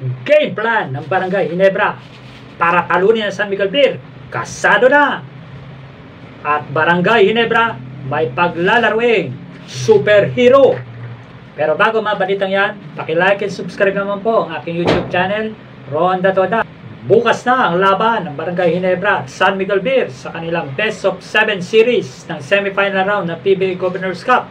Game plan ng Barangay Ginebra para talunin ang San Miguel Beer. Kasado na! At Barangay Ginebra may paglalaruing superhero. Pero bago mabalitang yan, paki-like and subscribe naman po ang aking YouTube channel, Ronda Toda. Bukas na ang laban ng Barangay Ginebra at San Miguel Beer sa kanilang Best of 7 series ng semifinal round ng PBA Governors Cup.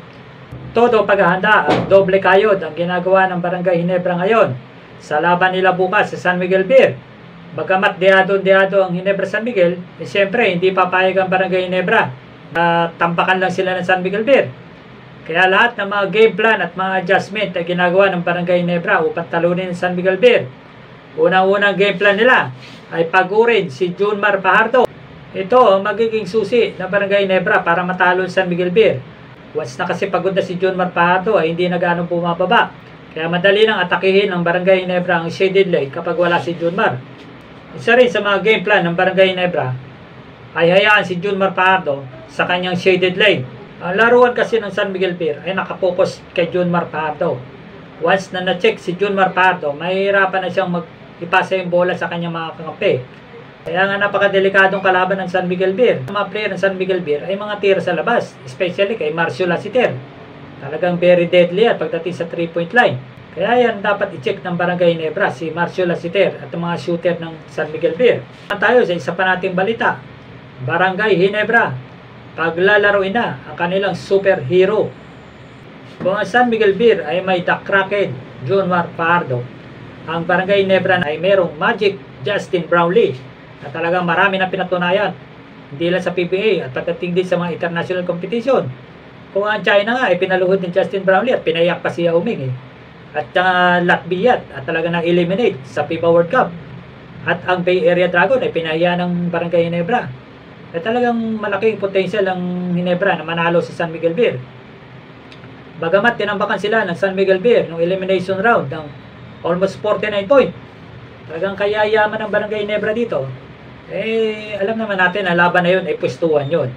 Todo paghahanda at doble kayod ang ginagawa ng Barangay Ginebra ngayon sa laban nila bukas sa San Miguel Beer. Bagamat deado ang Ginebra San Miguel, siyempre hindi papayag ang Barangay Ginebra. Tampakan lang sila ng San Miguel Beer. Kaya lahat ng mga game plan at mga adjustment ay ginagawa ng Barangay Ginebra upang talunin ng San Miguel Beer. Unang-unang game plan nila ay pagurin si Junmar Fajardo. Ito ang magiging susi ng Barangay Ginebra para matalo ng San Miguel Beer. Once na kasi pagod na si Junmar Fajardo ay hindi na ganong bumababa. Kaya madali nang atakihin ng Barangay Ginebra ang shaded lane kapag wala si Junmar. Isa rin sa mga game plan ng Barangay Ginebra ay hayaan si Junmar Fajardo sa kanyang shaded lane. Ang laruan kasi ng San Miguel Beer ay nakapokus kay Junmar Fajardo. Once na na-check si Junmar Fajardo, mahihirapan na siyang ipasa yung bola sa kanyang mga kakampi. Kaya nga napakadelikadong kalaban ng San Miguel Beer. Ang mga player ng San Miguel Beer ay mga tira sa labas, especially kay Marcio Lasiter. Talagang very deadly at pagdating sa 3-point line. Kaya yan dapat i-check ng Barangay Ginebra, si Marcio Lasiter at ang mga shooter ng San Miguel Beer. Tayo sa isa pa nating balita. Barangay Ginebra, paglalaroin na ang kanilang superhero. Kung ang San Miguel Beer ay may The Kraken, Junmar Fajardo, ang Barangay Ginebra ay merong Magic Justin Brownlee na talagang marami na pinatunayan. Hindi lang sa PBA at pagdating din sa mga international competition. Kung ang China nga ay pinaluhod ng Justin Brownlee at pinayak pa si Yao Ming At Latvia at talaga na-eliminate sa FIBA World Cup. At ang Bay Area Dragon ay pinahiya ng Barangay Ginebra. At talagang malaking potential ang Ginebra na manalo sa San Miguel Beer. Bagamat tinambakan sila ng San Miguel Beer noong elimination round ng almost 49 point. Talagang kaya yaman ng Barangay Ginebra dito. Alam naman natin na laban na yun ay pwestuhan yun.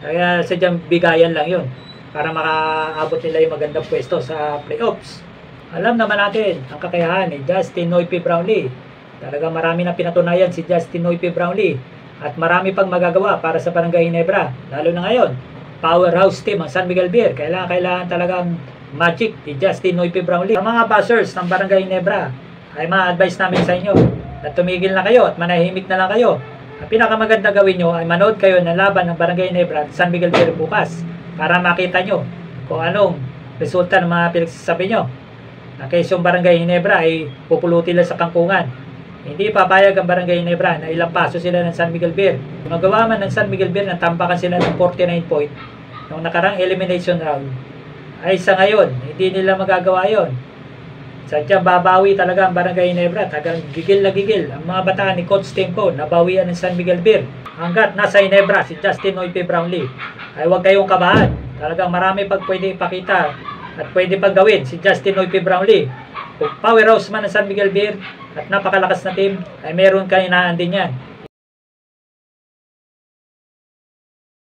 Kaya sadyang bigayan lang yun para makaabot nila yung magandang pwesto sa playoffs. Alam naman natin ang kakayahan ni Justin Noype Brownlee. Talagang marami na pinatunayan si Justin Noype Brownlee at marami pang magagawa para sa Barangay Ginebra. Lalo na ngayon, powerhouse team ang San Miguel Beer. Kailangan talagang magic ni Justin Noype Brownlee. Sa mga buzzers ng Barangay Ginebra, ay ma-advise namin sa inyo na tumigil na kayo at manahimik na lang kayo. Ang pinakamaganda gawin nyo ay manood kayo ng laban ng Barangay Ginebra at San Miguel Beer bukas para makita nyo kung anong resulta ng mga pinagsasabi nyo. Na kaysa yung Barangay Ginebra ay pupulutin lang sa kangkungan. Hindi papayag ang Barangay Ginebra na ilang paso sila ng San Miguel Beer. Kung magawa man ng San Miguel Beer na tampakan sila ng 49 point nung nakarang elimination round, ay sa ngayon, hindi nila magagawa yon. Sadyang babawi talaga ang Barangay Ginebra. Tagang gigil na gigil ang mga bataan ni Coach Temco na bawian ng San Miguel Beer. Hanggat nasa Ginebra si Justin Noype Brownlee, ay huwag kayong kabahan. Talagang marami pag pwede ipakita at pwede pang gawin si Justin Noype Brownlee. Kung powerhouse man ng San Miguel Beer at napakalakas na team, ay meron kayo inaan din yan.